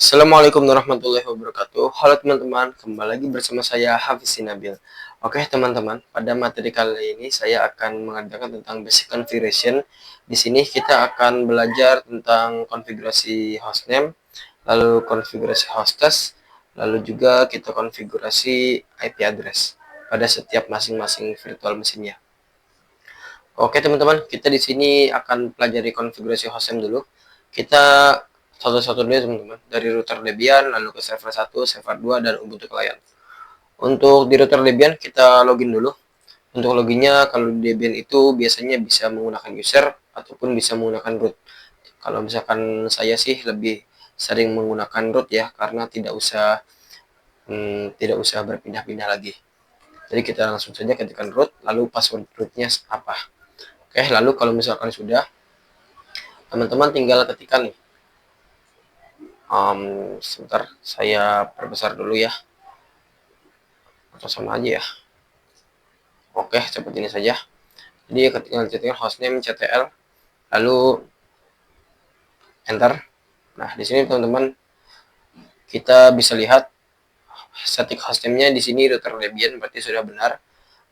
Assalamualaikum warahmatullahi wabarakatuh. Halo teman-teman, kembali lagi bersama saya Hafiz Nabil. Oke teman-teman, pada materi kali ini saya akan mengadakan tentang basic configuration. Di sini kita akan belajar tentang konfigurasi hostname, lalu konfigurasi hostess, lalu juga kita konfigurasi IP address pada setiap masing-masing virtual mesinnya. Oke teman-teman, kita di sini akan pelajari konfigurasi hostname dulu. Kita satu-satu dulu teman-teman, dari router Debian lalu ke server 1, server 2 dan Ubuntu client. Untuk di router Debian kita login dulu. Untuk loginnya kalau di Debian itu biasanya bisa menggunakan user ataupun bisa menggunakan root. Kalau misalkan saya sih lebih sering menggunakan root ya, karena tidak usah berpindah-pindah lagi. Jadi kita langsung saja ketikkan root, lalu password rootnya apa. Oke, lalu kalau misalkan sudah, teman-teman tinggal ketikkan nih. Sebentar, saya perbesar dulu ya, atau sama aja ya. Oke, seperti ini saja. Jadi ketikkan hostname ctl, lalu enter. Nah, di sini teman-teman kita bisa lihat static hostname-nya di sini router Debian, berarti sudah benar.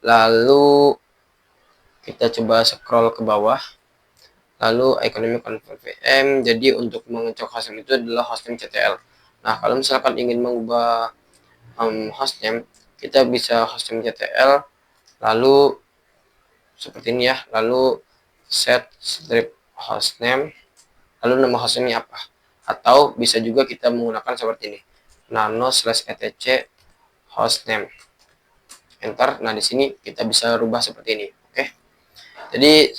Lalu kita coba scroll ke bawah. Lalu economic convert VM. Jadi untuk mengecek hostname itu adalah hostname ctl. Nah, kalau misalkan ingin mengubah hostname, kita bisa hostname ctl, lalu seperti ini ya, lalu set strip hostname, lalu nama hostname apa, atau bisa juga kita menggunakan seperti ini, nano/etc hostname, enter. Nah, di sini kita bisa rubah seperti ini. Oke, jadi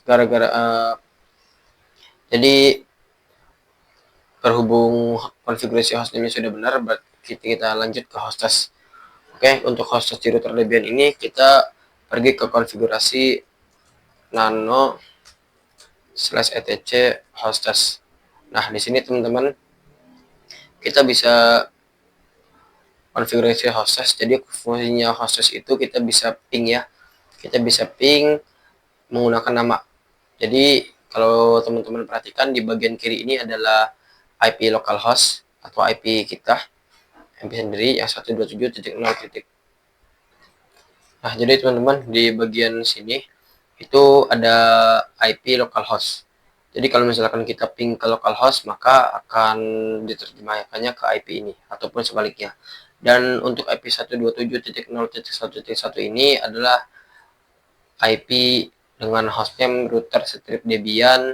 gara-gara jadi berhubung konfigurasi hostname sudah benar, berarti kita lanjut ke hostess. Oke, untuk hostess di router Debian ini kita pergi ke konfigurasi nano/etc hostess. Nah, di sini teman-teman kita bisa konfigurasi hostess. Jadi fungsinya hostess itu kita bisa ping ya. Kita bisa ping menggunakan nama. Jadi kalau teman-teman perhatikan di bagian kiri ini adalah IP localhost atau IP kita IP sendiri yang 127.0. Nah, jadi teman-teman di bagian sini itu ada IP localhost. Jadi kalau misalkan kita ping ke localhost, maka akan diterjemahkannya ke IP ini ataupun sebaliknya. Dan untuk IP 127.0.1.1 ini adalah IP dengan hostname router strip Debian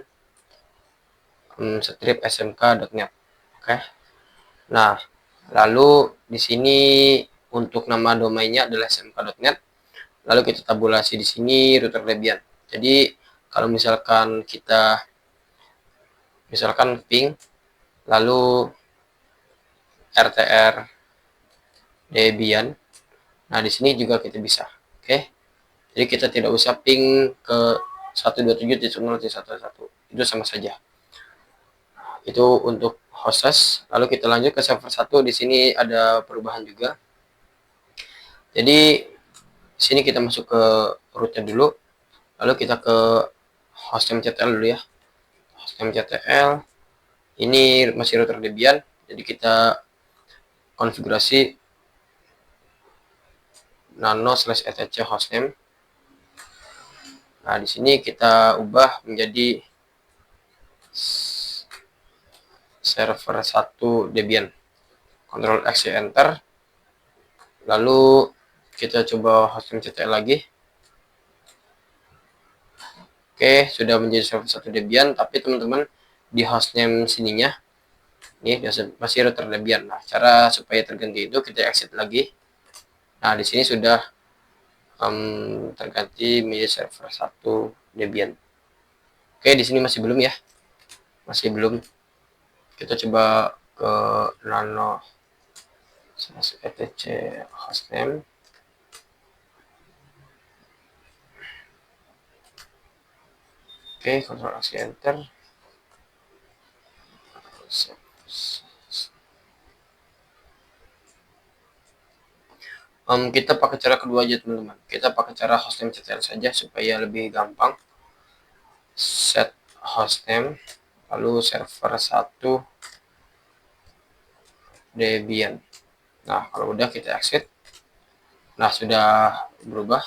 strip smk.net. Oke. Nah, lalu di sini untuk nama domainnya adalah smk.net. Lalu kita tabulasi di sini router Debian. Jadi kalau misalkan kita ping lalu rtr Debian, nah di sini juga kita bisa. Oke, jadi kita tidak usah ping ke 127.0.1.1, itu sama saja. Itu untuk hostess. Lalu kita lanjut ke server 1. Di sini ada perubahan juga. Jadi di sini kita masuk ke rootnya dulu, lalu kita ke hostname ctl dulu ya. Hostname ctl ini masih router Debian, jadi kita konfigurasi nano/etc hostname. Nah, di sini kita ubah menjadi server 1 Debian. Ctrl X enter. Lalu kita coba hostname ctl lagi. Oke, sudah menjadi server 1 Debian, tapi teman-teman di hostname sininya ini masih router Debian. Nah, cara supaya terganti itu kita exit lagi. Nah, di sini sudah terganti menjadi server 1 Debian. Oke, di sini masih belum ya. Masih belum. Kita coba ke nano/etc hostname. Oke, Ctrl X enter. Kita pakai cara kedua aja teman-teman. Kita pakai cara hostname ctl saja supaya lebih gampang. Set hostname, lalu server 1 Debian. Nah, kalau udah kita exit. Nah, sudah berubah.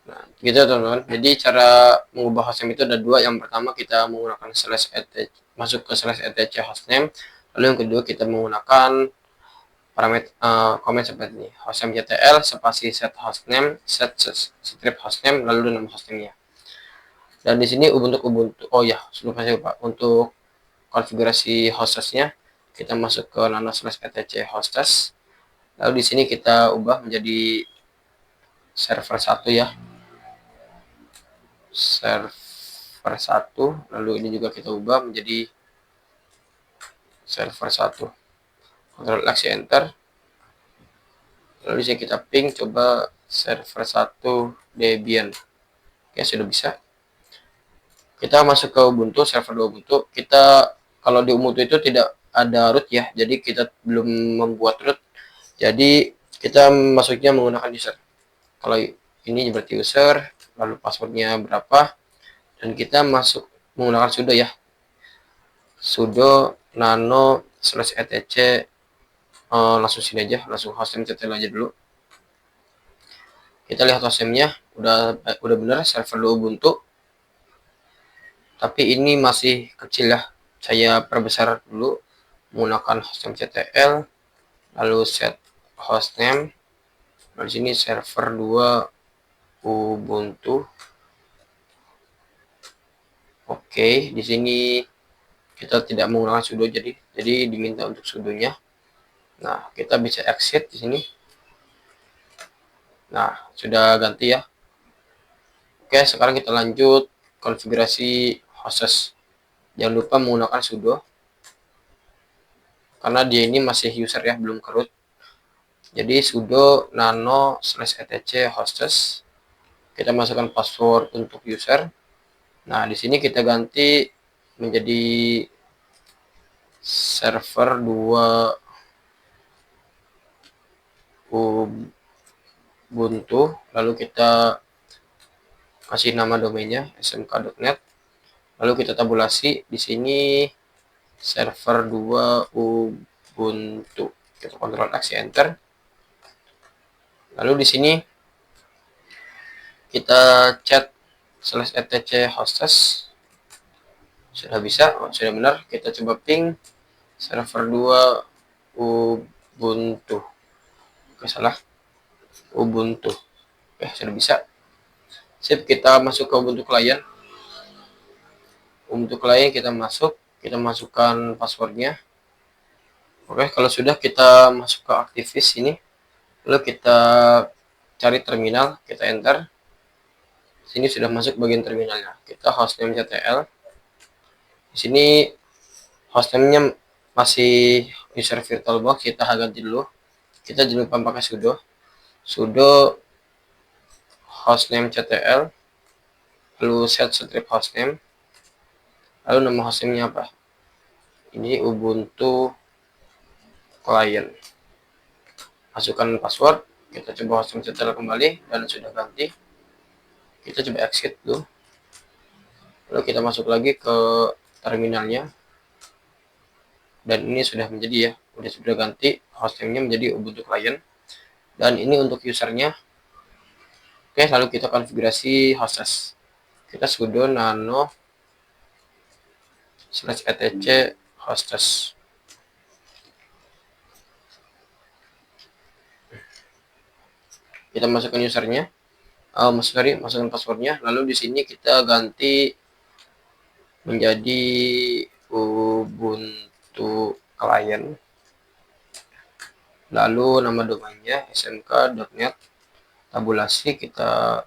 Nah, gitu teman-teman. Jadi cara mengubah hostname itu ada dua. Yang pertama kita menggunakan /etc, masuk ke /etc hostname. Lalu yang kedua kita menggunakan parameter komen seperti ini, hostname ctl spasi set hostname, set strip hostname, lalu nama hostname-nya. Dan di sini Ubuntu, oh ya, lupa saya lupa. Untuk konfigurasi hostesnya kita masuk ke nano/etc hostes. Lalu di sini kita ubah menjadi server 1 ya. Server 1, lalu ini juga kita ubah menjadi server 1. Ctrl X enter. Lalu di sini kita ping coba server 1 Debian. Oke, sudah bisa. Kita masuk ke Ubuntu, server 2 Ubuntu. Kita kalau di Ubuntu itu tidak ada root ya, jadi kita belum membuat root. Jadi kita masuknya menggunakan user. Kalau ini berarti user, lalu passwordnya berapa, dan kita masuk menggunakan sudo ya, sudo nano/etc. Langsung sini aja, langsung hostname ctl aja dulu. Kita lihat hostname-nya udah benar, server 2 Ubuntu. Tapi ini masih kecil ya, saya perbesar dulu menggunakan hostname ctl, lalu set hostname. Di sini server 2 Ubuntu. Oke, di sini kita tidak menggunakan sudo, jadi diminta untuk sudonya. Nah, kita bisa exit di sini. Nah, sudah ganti ya. Oke, sekarang kita lanjut konfigurasi hostes. Jangan lupa menggunakan sudo, karena dia ini masih user ya, belum ke root. Jadi sudo nano/etc hostes. Kita masukkan password untuk user. Nah, di sini kita ganti menjadi server 2 Ubuntu. Lalu kita kasih nama domainnya smk.net. Lalu kita tabulasi di sini server 2 Ubuntu. Kita Ctrl X enter. Lalu di sini kita chat /etc hostes. Sudah bisa, sudah benar. Kita coba ping server 2 Ubuntu. Oke, salah. Ubuntu. Oke, sudah bisa. Sip, kita masuk ke Ubuntu client. Ubuntu client kita masukkan passwordnya. Oke, kalau sudah kita masuk ke aktivis ini. Lalu kita cari terminal, kita enter. Sini sudah masuk bagian terminalnya. Kita hostname ctl. Di sini hostname-nya masih user VirtualBox, kita ganti dulu. Kita jangan lupa pakai sudo hostname ctl, lalu set strip hostname, lalu nama hostname-nya apa? Ini Ubuntu client. Masukkan password, kita coba hostname ctl kembali, dan sudah ganti. Kita coba exit dulu. Lalu kita masuk lagi ke terminalnya. Dan ini sudah menjadi ya, sudah ganti hostname-nya menjadi Ubuntu client. Dan ini untuk usernya. Oke, lalu kita konfigurasi hostes. Kita sudo nano/etc hostes. Kita masukkan usernya, masukkan passwordnya. Lalu di sini kita ganti menjadi Ubuntu client. Lalu nama domainnya smk.net. Tabulasi kita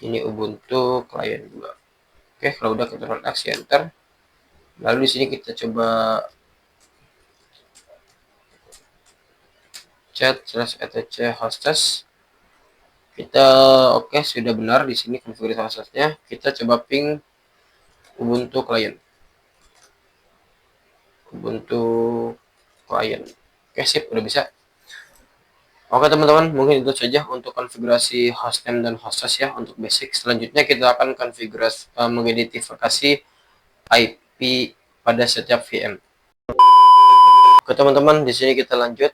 ini Ubuntu client 2. Oke, kalau udah Ctrl X enter. Lalu di sini kita coba chat /etc hostes. Kita oke, sudah benar di sini konfigurasi hostesnya. Kita coba ping Ubuntu client. Ubuntu client. Oke, sip, udah bisa. Oke teman-teman, mungkin itu saja untuk konfigurasi hostname dan hostes ya untuk basic. Selanjutnya kita akan konfigurasi mengidentifikasi IP IP pada setiap VM. Oke teman-teman, di sini kita lanjut.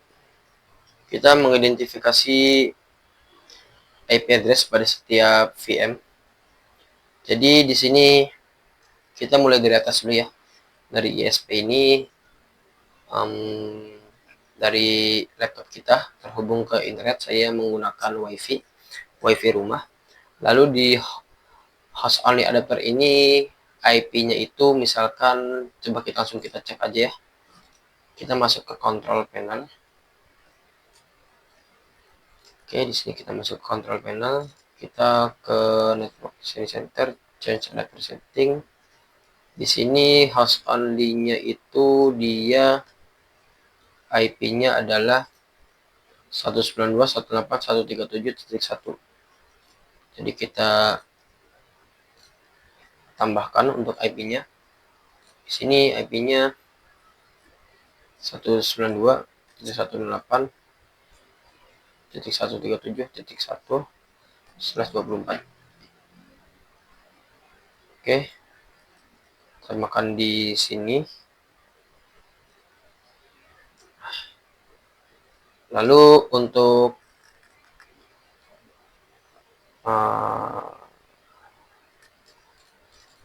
Kita mengidentifikasi IP address pada setiap VM. Jadi di sini kita mulai dari atas dulu ya. Dari ISP ini, dari laptop kita terhubung ke internet, saya menggunakan WiFi rumah. Lalu di host only adapter ini IP-nya itu misalkan, coba kita langsung kita cek aja ya. Kita masuk ke control panel. Oke, di sini kita masuk ke control panel, kita ke network sharing center, change adapter setting. Di sini host only-nya itu dia IP-nya adalah 192.168.137.1. Jadi kita tambahkan untuk IP-nya. Di sini IP-nya 192.168.137.1/24. Oke, tambahkan di sini. Lalu untuk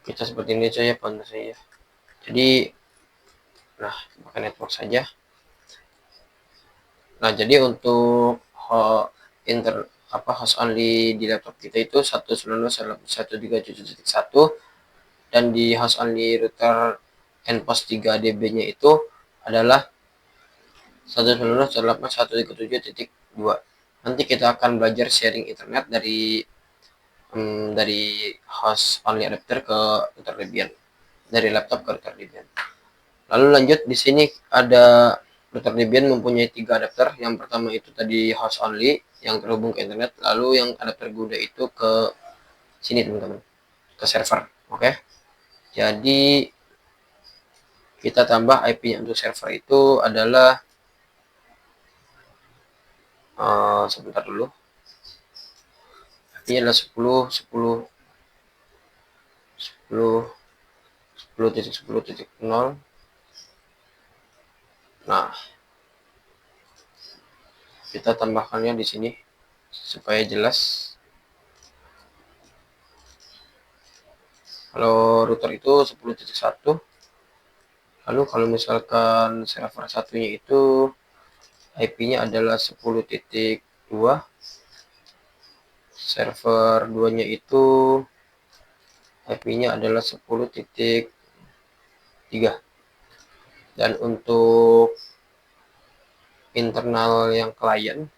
kita seperti ini saja pondasinya. Jadi, nah, pakai network saja. Nah, jadi untuk host only di laptop kita itu 192.137.1, dan di host only router nPost 3DB-nya itu adalah 192.168.137.2. Nanti kita akan belajar sharing internet dari host only adapter ke router Debian, dari laptop ke router Debian. Lalu lanjut, di sini ada router Debian mempunyai 3 adapter. Yang pertama itu tadi host only yang terhubung ke internet, lalu yang adapter Guda itu ke sini teman-teman, ke server. Oke. Jadi kita tambah IP-nya untuk server itu adalah sebentar dulu. IP-nya adalah 10.10.10.10.10.0. Nah, kita tambahkannya di sini supaya jelas. Kalau router itu 10.1, lalu kalau misalkan server satunya itu IP-nya adalah 10.2, server 2-nya itu IP-nya adalah 10.3. Dan untuk internal yang klien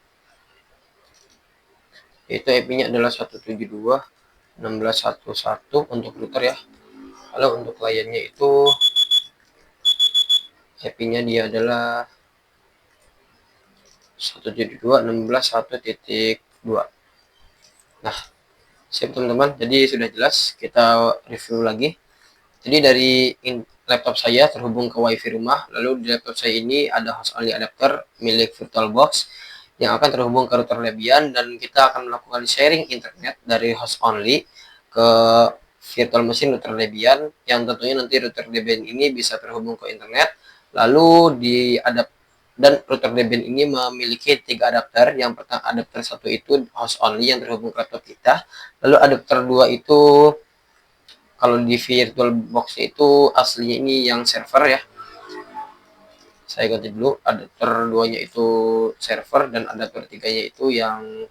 itu IP-nya adalah 172.16.1.1 untuk router ya. Kalau untuk kliennya itu IP-nya dia adalah 172.16.1.2. Nah, siap teman-teman. Jadi sudah jelas, kita review lagi. Jadi dari laptop saya terhubung ke WiFi rumah, lalu di laptop saya ini ada host only adapter milik VirtualBox yang akan terhubung ke router Debian, dan kita akan melakukan sharing internet dari host only ke virtual machine router Debian, yang tentunya nanti router Debian ini bisa terhubung ke internet. Lalu dan router Debian ini memiliki 3 adapter. Yang pertama, adapter 1 itu host only yang terhubung ke laptop kita. Lalu adapter 2 itu kalau di VirtualBox itu aslinya ini yang server ya. Saya ganti dulu, adapter 2-nya itu server dan adapter 3-nya itu yang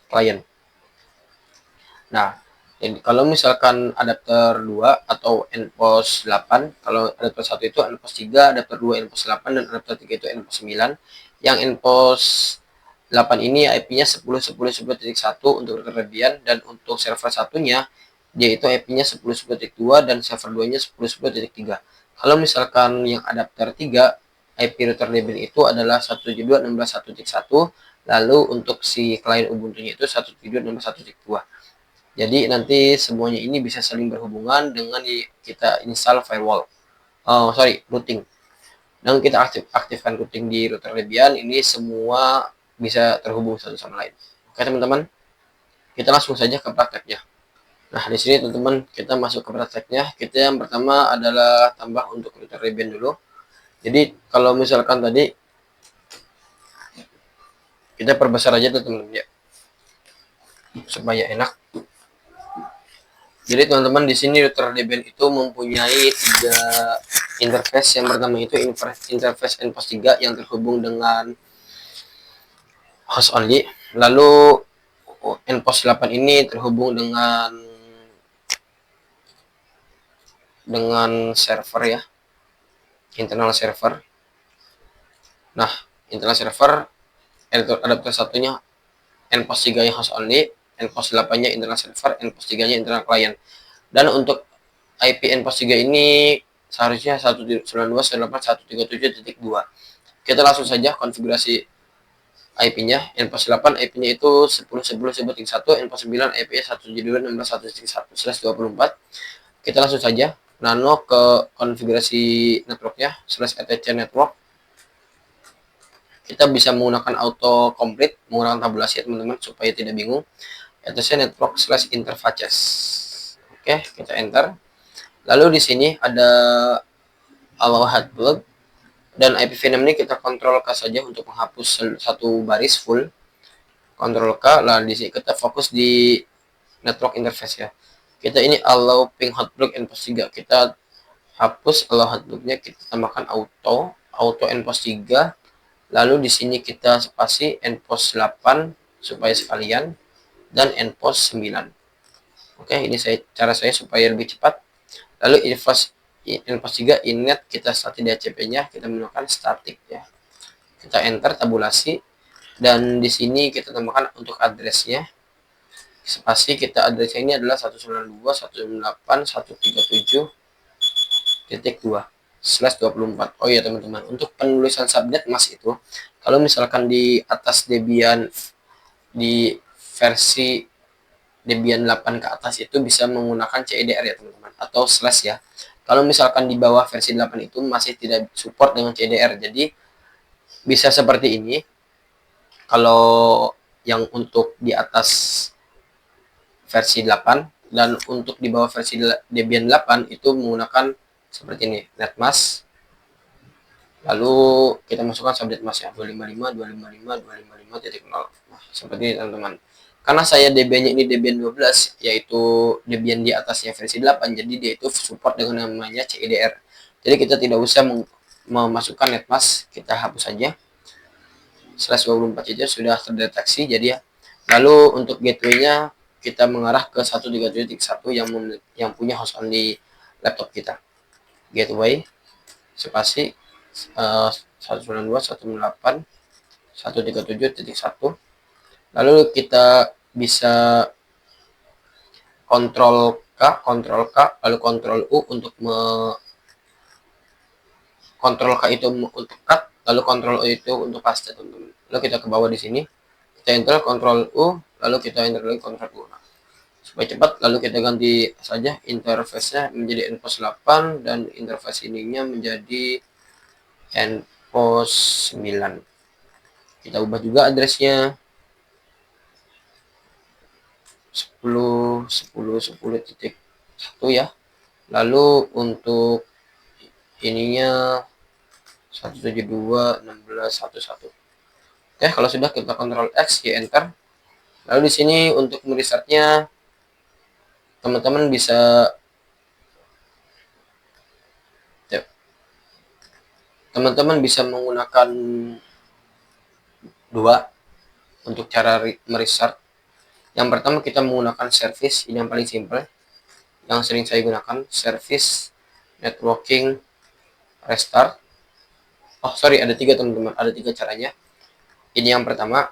klien. Nah, kalau misalkan adapter 2 atau nPost 8, kalau adapter 1 itu nPost 3, adapter 2 nPost 8, dan adapter 3 itu nPost 9. Yang nPost 8 ini IP-nya 10.10.10.1 untuk router Debian, dan untuk server satunya dia itu IP-nya 10.10.2 dan server 2-nya 10.10.3. Kalau misalkan yang adapter 3 IP router Debian itu adalah 172.16.1.1, lalu untuk si klien Ubuntu-nya itu 172.16.1.2. Jadi nanti semuanya ini bisa saling berhubungan dengan kita install firewall. Routing. Dan kita aktifkan routing di router Debian, ini semua bisa terhubung satu sama lain. Oke teman-teman, kita langsung saja ke prakteknya. Nah, di sini teman-teman kita masuk ke prakteknya. Kita yang pertama adalah tambah untuk router Debian dulu. Jadi kalau misalkan tadi kita perbesar aja teman-teman ya, supaya enak. Jadi teman-teman di sini router Debian itu mempunyai tiga interface. Yang pertama itu interface nPOS 3 yang terhubung dengan host only. Lalu nPOS 8 ini terhubung dengan server ya, internal server. Nah, internal server adapter satunya nPOS 3 yang host only, nPOS 8-nya internal server, nPOS 3-nya internal client. Dan untuk IP nPOS 3 ini seharusnya 192.168.137.2. Kita langsung saja konfigurasi IP-nya. nPOS 8 IP-nya itu 10.10.1, nPOS 9 IP-nya 172.16.1.1/24. Kita langsung saja nano ke konfigurasi networknya /etc network. Kita bisa menggunakan auto complete, menggunakan tabulasi ya teman-teman supaya tidak bingung. etc network /interfaces. Oke, kita enter. Lalu di sini ada allow hard plug dan IPv6 ini kita kontrol K saja untuk menghapus satu baris full. Kontrol K. Lalu di sini kita fokus di network interface ya. Kita ini allow ping hotplug nPOS 3. Kita hapus allow hotplugnya, kita tambahkan auto nPOS 3. Lalu di sini kita spasi nPOS 8 supaya sekalian dan nPOS 9. Oke, ini cara saya supaya lebih cepat. Lalu nPOS 3 init kita start DHCP-nya, kita menggunakan static ya. Kita enter tabulasi dan di sini kita tambahkan untuk addressnya. Spasi kita addressnya ini adalah 192.168.137.2/24. Oh iya teman-teman, untuk penulisan subnet mas itu kalau misalkan di atas Debian di versi Debian 8 ke atas itu bisa menggunakan CEDR ya teman-teman, atau slash ya. Kalau misalkan di bawah versi 8 itu masih tidak support dengan CEDR, jadi bisa seperti ini. Kalau yang untuk di atas versi 8 dan untuk di bawah versi Debian 8 itu menggunakan seperti ini, netmask. Lalu kita masukkan subnet mask ya, 255.255.255.0. Nah, seperti ini teman-teman. Karena saya Debian-nya ini Debian 12, yaitu Debian di atasnya versi 8, jadi dia itu support dengan namanya CEDR. Jadi kita tidak usah memasukkan netmask, kita hapus saja. /24 saja sudah terdeteksi jadi ya. Lalu untuk gateway-nya kita mengarah ke 137.1 yang punya host only laptop kita. Gateway spasi 192.168.137.1. Lalu kita bisa kontrol K, lalu kontrol U untuk kontrol K itu untuk cut, lalu kontrol U itu untuk paste teman-teman. Lalu kita ke bawah di sini, kita enter kontrol U, lalu kita enter lagi kontrol U. Nah, supaya cepat, lalu kita ganti saja interface-nya menjadi nPOS 8 dan interface ininya menjadi nPOS 9. Kita ubah juga addressnya 10.10.10.1 ya. Lalu untuk ininya 172.16.1.1. Oke, kalau sudah kita kontrol X ya enter. Lalu di sini untuk merestartnya teman-teman bisa menggunakan dua untuk cara merestart. Yang pertama kita menggunakan service, ini yang paling simple, yang sering saya gunakan, service networking restart. Oh sorry, ada tiga teman-teman, ada tiga caranya. Ini yang pertama.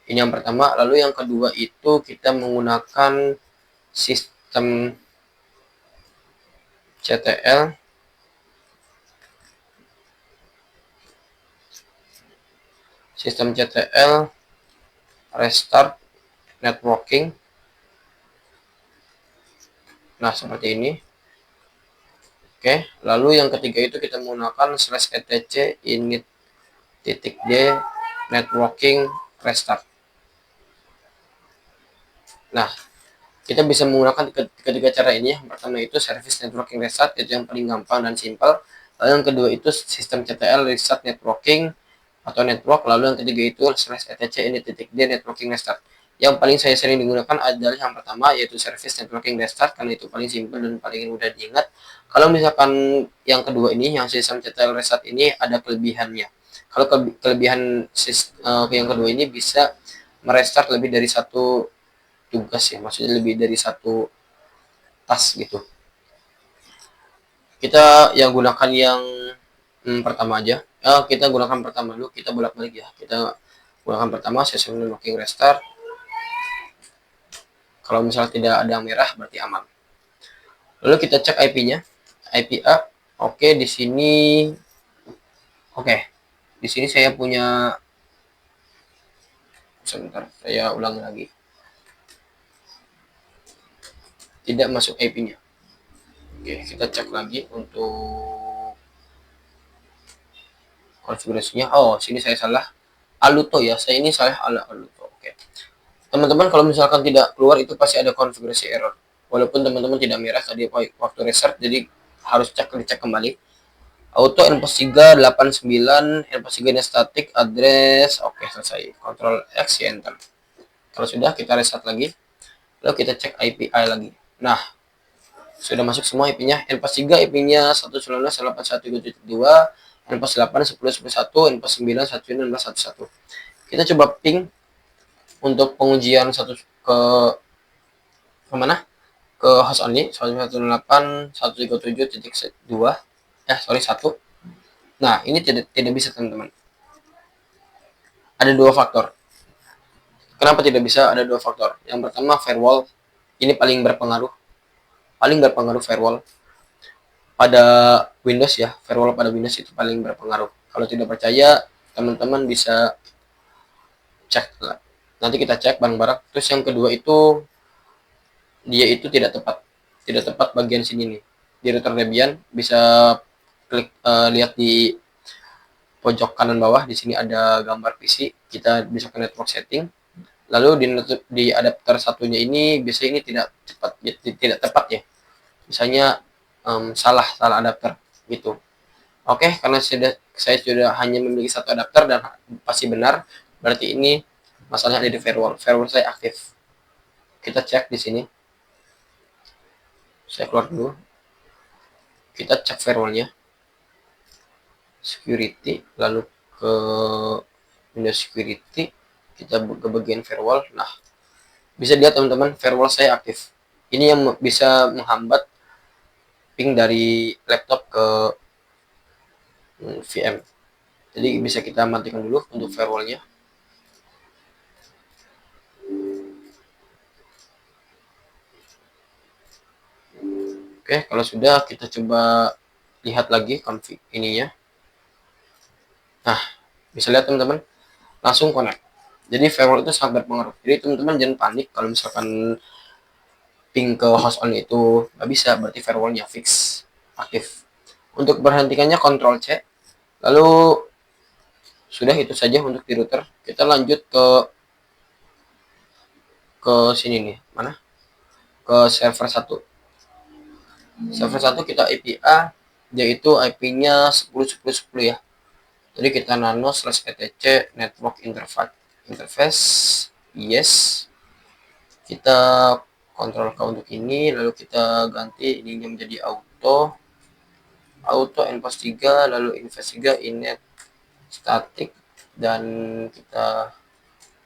Ini yang pertama, lalu yang kedua itu kita menggunakan sistem CTL restart networking. Nah, seperti ini. Oke, lalu yang ketiga itu kita menggunakan /etc init.d networking restart. Nah, kita bisa menggunakan ketiga cara ini. Yang pertama itu service networking restart, itu yang paling gampang dan simpel. Lalu yang kedua itu sistem CTL restart networking atau network. Lalu yang ketiga itu /etc ini titik D networking restart. Yang paling saya sering digunakan adalah yang pertama, yaitu service networking restart, karena itu paling simpel dan paling mudah diingat. Kalau misalkan yang kedua ini, yang sistem CTL restart ini ada kelebihannya. Kalau kelebihan yang kedua ini bisa merestart lebih dari satu tugas ya, maksudnya lebih dari satu tas gitu. Kita yang gunakan yang pertama aja. Kita gunakan pertama dulu, kita bolak-balik ya. Kita gunakan pertama session locking restart. Kalau misalnya tidak ada merah berarti aman. Lalu kita cek IP-nya. IP A. Oke, di sini oke. Di sini saya punya, sebentar, saya ulangi lagi. Tidak masuk IP-nya. Oke, kita cek lagi untuk konfigurasinya. Oh, sini saya salah. Aluto ya, saya ini salah Aluto. Oke. Teman-teman kalau misalkan tidak keluar itu pasti ada konfigurasi error. Walaupun teman-teman tidak merah tadi waktu restart, jadi harus dicek kembali. Auto npos 3 89, npos 3 nya static, address, oke selesai. Ctrl X ya enter. Kalau sudah kita restart lagi. Lalu kita cek IP lagi. Nah, sudah masuk semua IP-nya. npos 3 IP-nya 192.168.1.2, npos 8 10.11, npos 9 1.16.1.1. Kita coba ping untuk pengujian ke mana? Ke host only 118.137.2. Sorry 1. Nah, ini tidak bisa teman-teman. Ada dua faktor. Kenapa tidak bisa? Ada dua faktor. Yang pertama firewall. Ini paling berpengaruh. Paling berpengaruh firewall pada Windows ya. Firewall pada Windows itu paling berpengaruh. Kalau tidak percaya, teman-teman bisa cek lah. Nanti kita cek bareng-bareng. Terus yang kedua itu dia itu tidak tepat bagian sini nih. Di router Debian bisa klik lihat di pojok kanan bawah, di sini ada gambar PC. Kita bisa ke network setting. Lalu di adapter satunya ini biasanya ini tidak tepat ya. Misalnya salah adapter gitu. Oke, karena saya sudah hanya memiliki satu adapter dan pasti benar, berarti ini masalahnya ada di firewall. Firewall saya aktif. Kita cek di sini. Saya keluar dulu. Kita cek firewallnya. Security, lalu ke Windows Security, kita ke bagian firewall. Nah, bisa lihat teman-teman, firewall saya aktif. Ini yang bisa menghambat ping dari laptop ke VM. Jadi bisa kita matikan dulu untuk firewallnya. Oke, kalau sudah kita coba lihat lagi config ininya. Nah, bisa lihat teman-teman, langsung connect. Jadi firewall itu sangat berpengaruh. Jadi teman-teman jangan panik kalau misalkan ping ke host on itu nggak bisa, berarti firewallnya fix aktif. Untuk berhentikannya Ctrl C. Lalu sudah itu saja untuk di router. Kita lanjut ke sini nih, mana? Ke server 1. Server 1 kita IP A, yaitu IP-nya 10.10.10 ya. Jadi kita nano /etc network interface yes. Kita kontrol ke untuk ini, lalu kita ganti ininya menjadi auto npos 3, lalu invest 3 inet static, dan kita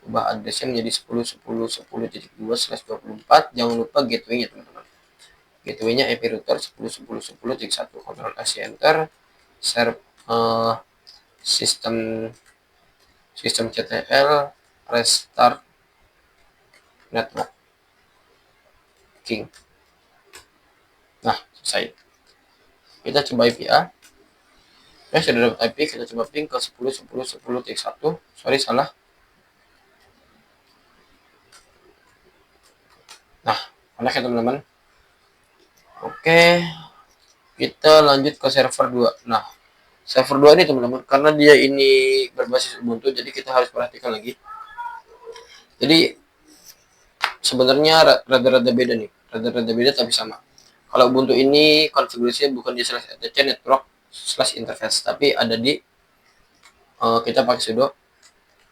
ubah addressnya menjadi 10.10.10.2/24. Jangan lupa gateway-nya teman-teman. Gateway-nya IP router 10.10.10.1. Ctrl S enter. Sistem CTL restart network king. Nah, selesai. Kita coba IP A. Sudah dapat IP, kita coba ping ke 10.10.10.1. Sorry, salah. Nah, connect ya teman-teman. Oke, kita lanjut ke server 2. Nah, server 2 ini teman-teman, karena dia ini berbasis Ubuntu, jadi kita harus perhatikan lagi. Jadi sebenarnya rada-rada beda nih, rada-rada beda tapi sama. Kalau Ubuntu ini konfigurasinya bukan di /etc network/interface, tapi ada di kita pakai sudo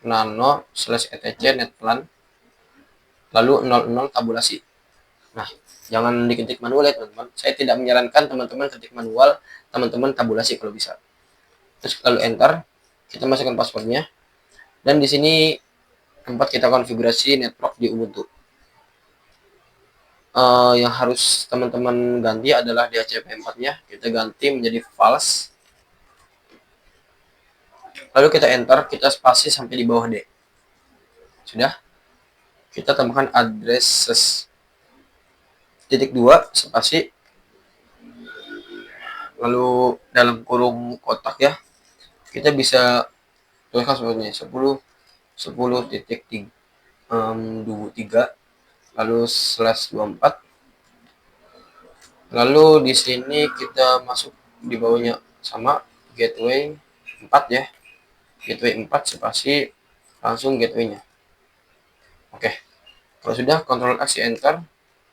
nano/etc netplan lalu 00 tabulasi. Nah, jangan diketik manual ya teman-teman. Saya tidak menyarankan teman-teman ketik manual, teman-teman tabulasi kalau bisa. Terus lalu enter, kita masukkan passwordnya, dan di sini tempat kita konfigurasi network di Ubuntu. Yang harus teman-teman ganti adalah DHCP4-nya, kita ganti menjadi false. Lalu kita enter, kita spasi sampai di bawah D. Sudah, kita tambahkan addresses .2 spasi, lalu dalam kurung kotak ya, kita bisa tuliskan seperti ini 10.3 lalu /24. Lalu di sini kita masuk di bawahnya sama gateway 4 ya, gateway 4 spasi langsung gateway-nya. Oke, kalau sudah Ctrl X enter.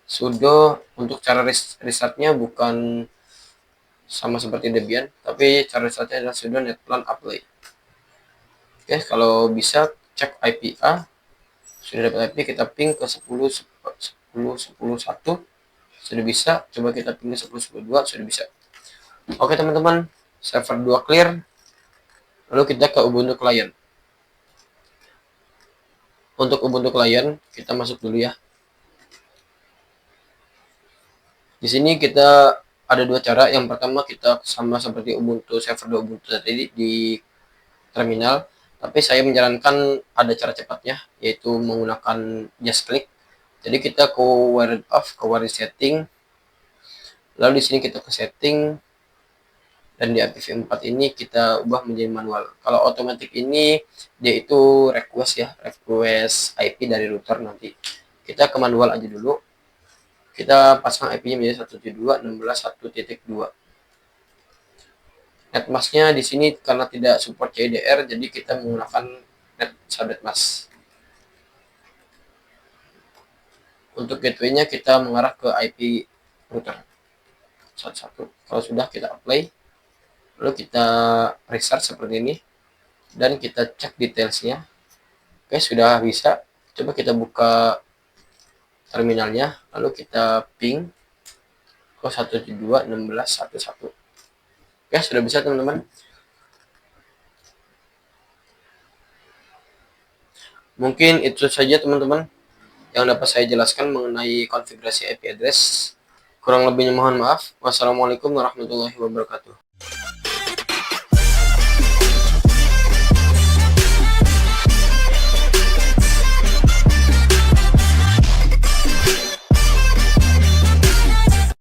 Sudo untuk cara restartnya bukan sama seperti Debian, tapi cara restartnya adalah sudo netplan apply. Oke, kalau bisa cek IP A, sudah dapat IP, kita ping ke 10.10.10.1, sudah bisa. Coba kita ping ke 10.10.2, sudah bisa. Oke teman-teman, server 2 clear. Lalu kita ke Ubuntu client. Untuk Ubuntu client kita masuk dulu ya. Di sini kita ada dua cara. Yang pertama kita sama seperti Ubuntu server 2 Ubuntu tadi di terminal, tapi saya menyarankan ada cara cepatnya, yaitu menggunakan just click. Jadi kita ke wired off, ke wired setting, lalu di sini kita ke setting, dan di IPv4 ini kita ubah menjadi manual. Kalau otomatis ini dia itu request ya, request IP dari router. Nanti kita ke manual aja dulu. Kita pasang IP-nya menjadi 172.16.1.2. Netmask-nya di sini karena tidak support CIDR, jadi kita menggunakan NetSabnetMask. Untuk gateway-nya kita mengarah ke IP router satu-satu. Kalau sudah kita apply, lalu kita restart seperti ini, dan kita cek detailsnya. Oke, sudah bisa. Coba kita buka terminalnya, lalu kita ping ke 172.16.1.1. Oke, sudah bisa teman-teman. Mungkin itu saja teman-teman yang dapat saya jelaskan mengenai konfigurasi IP address. Kurang lebihnya mohon maaf. Wassalamualaikum warahmatullahi wabarakatuh.